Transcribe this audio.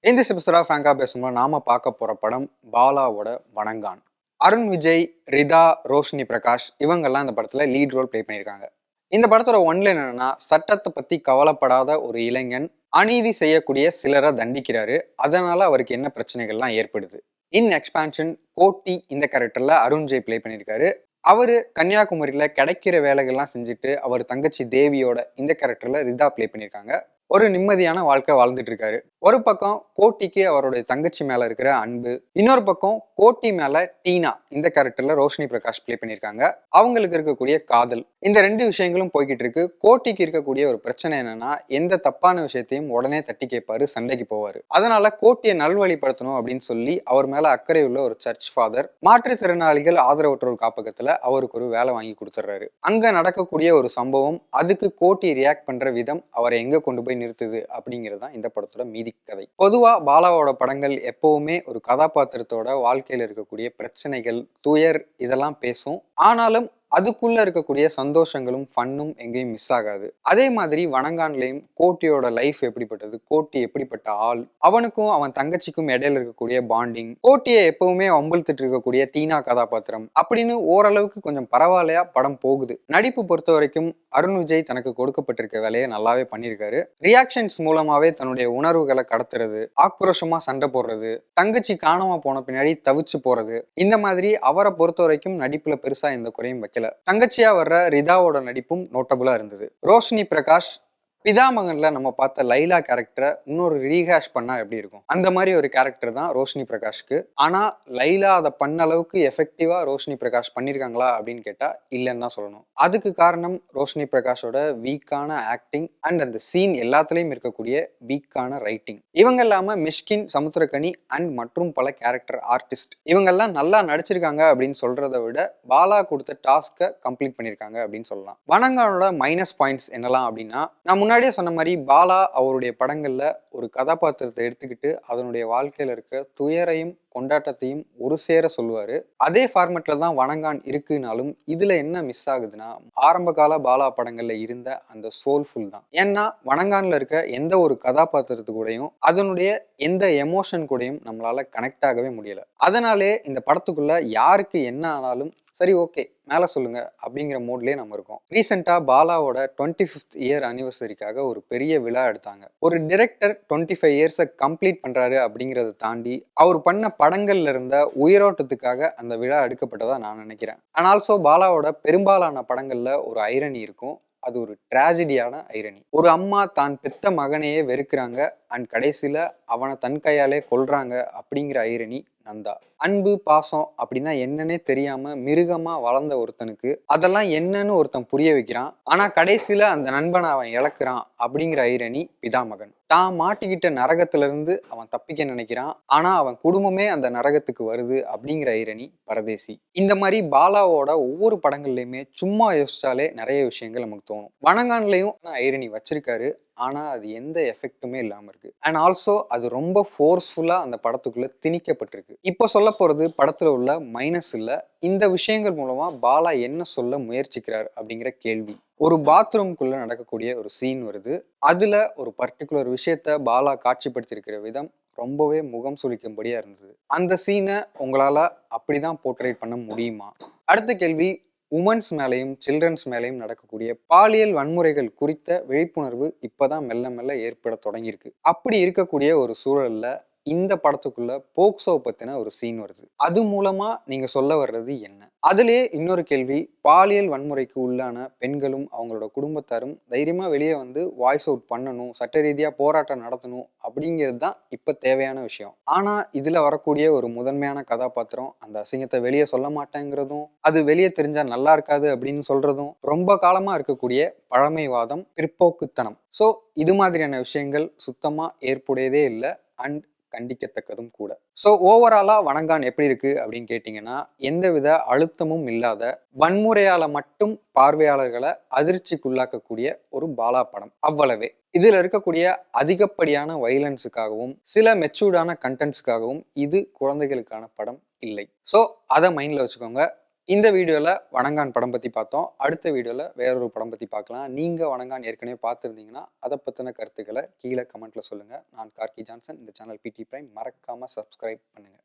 இந்த எபிசோடா ஃப்ராங்கா பேசும்போது நாம பார்க்க போற படம் பாலாவோட வணங்கான். அருண் விஜய், ரிதா, ரோஷினி பிரகாஷ் இவங்கெல்லாம் இந்த படத்துல லீட் ரோல் ப்ளே பண்ணியிருக்காங்க. இந்த படத்தோட ஒன்லைன் என்னன்னா, சட்டத்தை பத்தி கவலைப்படாத ஒரு இளைஞன் அநீதி செய்யக்கூடிய சிலரை தண்டிக்கிறாரு. அதனால அவருக்கு என்ன பிரச்சனைகள்லாம் ஏற்படுது. இன் எக்ஸ்பான்ஷன் கோட்டி இந்த கேரக்டர்ல அருண் விஜய் ப்ளே பண்ணியிருக்காரு. அவரு கன்னியாகுமரியில கிடைக்கிற வேலைகள்லாம் செஞ்சுட்டு அவர் தங்கச்சி தேவியோட இந்த கேரக்டர்ல ரிதா ப்ளே பண்ணியிருக்காங்க. ஒரு நிம்மதியான வாழ்க்கை வாழ்ந்துட்டு இருக்காரு. ஒரு பக்கம் கோட்டிக்கு அவருடைய தங்கச்சி மேல இருக்கிற அன்பு, இன்னொரு பக்கம் கோட்டி மேல டீனா இந்த கேரக்டர்ல ரோஷினி பிரகாஷ் ப்ளே பண்ணியிருக்காங்க. அவங்களுக்கு இருக்கக்கூடிய காதல், இந்த ரெண்டு விஷயங்களும் போய்கிட்டு இருக்கு. கோட்டிக்கு இருக்கக்கூடிய ஒரு பிரச்சனை என்னன்னா, எந்த தப்பான விஷயத்தையும் உடனே தட்டி கேட்பாரு, சண்டைக்கு போவாரு. அதனால கோட்டியை நல்வழிப்படுத்தணும் அப்படின்னு சொல்லி அவர் மேல அக்கறை உள்ள ஒரு சர்ச் ஃபாதர் மாற்றுத்திறனாளிகள் ஆதரவற்றோர் காப்பகத்துல அவருக்கு ஒரு வேலை வாங்கி கொடுத்துறாரு. அங்க நடக்கக்கூடிய ஒரு சம்பவம், அதுக்கு கோட்டி ரியாக்ட் பண்ற விதம் அவரை எங்க கொண்டு போய் நிறுத்துது அப்படிங்கிறது தான் இந்த படத்தோட மீதி கதை. பொதுவா பாலாவோட படங்கள் எப்பவுமே ஒரு கதாபாத்திரத்தோட வாழ்க்கையில இருக்கக்கூடிய பிரச்சனைகள், துயர் இதெல்லாம் பேசும். ஆனாலும் அதுக்குள்ள இருக்கக்கூடிய சந்தோஷங்களும் ஃபன்னும் எங்கேயும் மிஸ் ஆகாது. அதே மாதிரி வணங்கான்லயும் கோட்டியோட லைஃப் எப்படிப்பட்டது, கோட்டி எப்படிப்பட்ட ஆள், அவனுக்கும் அவன் தங்கச்சிக்கும் இடையில இருக்கக்கூடிய பாண்டிங், கோட்டியை எப்பவுமே வம்பிழுத்துட்டு இருக்கக்கூடிய டீனா கதாபாத்திரம் அப்படின்னு ஓரளவுக்கு கொஞ்சம் பரவாயில்லையா படம் போகுது. நடிப்பு பொறுத்த வரைக்கும் அருண் விஜய் தனக்கு கொடுக்கப்பட்டிருக்க வேலையை நல்லாவே பண்ணியிருக்காரு. ரியாக்ஷன்ஸ் மூலமாவே தன்னுடைய உணர்வுகளை கடத்துறது, ஆக்ரோஷமா சண்டை போடுறது, தங்கச்சி காணாம போன பின்னாடி தவிச்சு போறது, இந்த மாதிரி அவரை பொறுத்த வரைக்கும் நடிப்புல பெருசா எந்த குறையும் வைக்கல. தங்கச்சியா வர்ற ரிதாவோட நடிப்பும் நோட்டபுளா இருந்தது. ரோஷினி பிரகாஷ் பிதாமகன்ல நம்ம பார்த்த லைலா கேரக்டரை இன்னொரு ரீஹேஷ் பண்ணா எப்படி இருக்கும், அந்த மாதிரி ஒரு கேரக்டர் தான் ரோஷினி பிரகாஷ்க்கு. ஆனா லைலா அதை பண்ண அளவுக்கு எஃபெக்டிவா ரோஷினி பிரகாஷ் பண்ணிருக்காங்களா அப்படின்னு கேட்டா இல்லைன்னு தான் சொல்லணும். அதுக்கு காரணம் ரோஷினி பிரகாஷோட வீக்கான ஆக்டிங் அண்ட் அந்த சீன் எல்லாத்துலயும் இருக்கக்கூடிய வீக்கான ரைட்டிங். இவங்க இல்லாம மிஷ்கின், சமுத்திரகனி அண்ட் மற்றும் பல கேரக்டர் ஆர்டிஸ்ட் இவங்கெல்லாம் நல்லா நடிச்சிருக்காங்க அப்படின்னு சொல்றதை விட பாலா கொடுத்த டாஸ்கை கம்ப்ளீட் பண்ணிருக்காங்க அப்படின்னு சொல்லலாம். வணங்கானோட மைனஸ் பாயிண்ட்ஸ் என்னலாம் அப்படின்னா, நான் முன்னாடியே சொன்ன மாதிரி பாலா அவருடைய படங்கள்ல ஒரு கதாபாத்திரத்தை எடுத்துக்கிட்டு அதனுடைய வாழ்க்கையில இருக்க துயரையும் கொண்டாட்டத்தையும் ஒரு சேர சொல்லுவாரு. அதே ஃபார்மேட்ல தான் வணங்கான் இருக்குனாலும் இதுல என்ன மிஸ் ஆகுதுன்னா, ஆரம்ப கால பாலா படங்கள்ல இருந்த அந்த சோல்ஃபுல் தான். ஏன்னா வணங்கான்ல இருக்க எந்த ஒரு கதாபாத்திரத்து கூடயும் அதனுடைய எந்த எமோஷன் கூடயும் நம்மளால கனெக்ட் ஆகவே முடியல. அதனாலே இந்த படத்துக்குள்ள யாருக்கு என்ன ஆனாலும் சரி ஓகே மேல சொல்லுங்க அப்படிங்கிற மோட்லயே நம்ம இருக்கோம். ரீசெண்டா பாலாவோட 25th இயர் அனிவர்சரிக்காக ஒரு பெரிய விழா எடுத்தாங்க. ஒரு டிரெக்டர் 25 இயர்ஸை கம்ப்ளீட் பண்றாரு அப்படிங்கறத தாண்டி அவர் பண்ண படங்கள்ல இருந்த உயிரோட்டத்துக்காக அந்த விழா எடுக்கப்பட்டதா நான் நினைக்கிறேன். அண்ட் ஆல்சோ பாலாவோட பெரும்பாலான படங்கள்ல ஒரு ஐரணி இருக்கும். அது ஒரு டிராஜடியான ஐரணி. ஒரு அம்மா தான் பெத்த மகனையே வெறுக்கிறாங்க அண்ட் கடைசியில அவனை தன் கையாலே கொல்றாங்க அப்படிங்கிற ஐரணி நந்தா. அன்பு பாசம் அப்படின்னா என்னன்னே தெரியாம மிருகமா வளர்ந்த ஒருத்தனுக்கு அதெல்லாம் என்னன்னு ஒருத்தன் புரிய வைக்கிறான். ஆனா கடைசியில அந்த நண்பனை அவன் இழக்கிறான் அப்படிங்கிற ஐரணி பிதாமகன். தான் மாட்டிக்கிட்ட நரகத்துல இருந்து அவன் தப்பிக்க நினைக்கிறான், ஆனா அவன் குடும்பமே அந்த நரகத்துக்கு வருது அப்படிங்கிற ஐரணி பரதேசி. இந்த மாதிரி பாலாவோட ஒவ்வொரு படங்கள்லயுமே சும்மா யோசிச்சாலே நிறைய விஷயங்கள் நமக்கு தோணும். வணங்கான்லயும் ஐரணி வச்சிருக்காரு, ஆனா அது எந்த எஃபெக்ட்டுமே இல்லாம இருக்கு. அண்ட் ஆல்சோ அது ரொம்ப ஃபோர்ஸ்ஃபுல்லா அந்த படத்துக்குள்ள திணிக்கப்பட்டிருக்கு. இப்போ சொல்ல போறது படத்துல உள்ள மைனஸ் இல்ல, இந்த விஷயங்கள் மூலமா பாலா என்ன சொல்ல முயற்சிக்கிறார் அப்படிங்கிற கேள்வி. ஒரு பாத்ரூம்குள்ள நடக்கக்கூடிய ஒரு சீன் வருது. அதுல ஒரு பர்டிகுலர் விஷயத்த பாலா காட்சிப்படுத்தியிருக்கிற விதம் ரொம்பவே முகம் சுளிக்கும்படியா இருந்தது. அந்த சீனை உங்களால அப்படிதான் போர்ட்ரேட் பண்ண முடியுமா? அடுத்த கேள்வி, உமன்ஸ் மேலையும் சில்ட்ரன்ஸ் மேலையும் நடக்கக்கூடிய பாலியல் வன்முறைகள் குறித்த விழிப்புணர்வு இப்பதான் மெல்ல மெல்ல ஏற்பட தொடங்கியிருக்கு. அப்படி இருக்கக்கூடிய ஒரு சூழல்ல இந்த படத்துக்குள்ள போக்சோ பத்தின ஒரு சீன் வருது. அது மூலமா நீங்க சொல்ல வர்றது என்ன? அதுலயே இன்னொரு கேள்வி, பாலியல் வன்முறைக்கு உள்ளான பெண்களும் அவங்களோட குடும்பத்தாரும் தைரியமா வெளியே வந்து வாய்ஸ் அவுட் பண்ணணும், சட்ட ரீதியா போராட்டம் நடத்தணும் அப்படிங்கிறது தான் இப்ப தேவையான விஷயம். ஆனா இதுல வரக்கூடிய ஒரு முதன்மையான கதாபாத்திரம் அந்த அசிங்கத்தை வெளியே சொல்ல மாட்டேங்கிறதும், அது வெளியே தெரிஞ்சா நல்லா இருக்காது அப்படின்னு சொல்றதும் ரொம்ப காலமா இருக்கக்கூடிய பழமைவாதம், பிற்போக்குத்தனம். ஸோ இது மாதிரியான விஷயங்கள் சுத்தமா ஏற்புடையதே இல்லை அண்ட் கண்டிக்கத்தக்கதும் கூட. ஸோ ஓவராலா வணங்கான் எப்படி இருக்கு அப்படின்னு கேட்டீங்கன்னா, எந்தவித அழுத்தமும் இல்லாத வன்முறையால மட்டும் பார்வையாளர்களை அதிர்ச்சிக்குள்ளாக்கக்கூடிய ஒரு பாலா படம், அவ்வளவே. இதுல இருக்கக்கூடிய அதிகப்படியான வைலன்ஸுக்காகவும் சில மெச்சூர்டான கண்டென்ட்ஸ்க்காகவும் இது குழந்தைகளுக்கான படம் இல்லை. ஸோ அதை மைண்ட்ல வச்சுக்கோங்க. இந்த வீடியோல வணங்கான் படம் பத்தி பார்த்தோம். அடுத்த வீடியோல வேறொரு படம் பத்தி பார்க்கலாம். நீங்க வணங்கான் ஏற்கனவே பார்த்திருந்தீங்கன்னா, அத பத்தின கருத்துக்கள கீழ கமெண்ட்ல சொல்லுங்க. நான் கார்க்கி ஜான்சன். இந்த சேனல் பிடி பிரைம். மறக்காம சப்ஸ்கிரைப் பண்ணுங்க.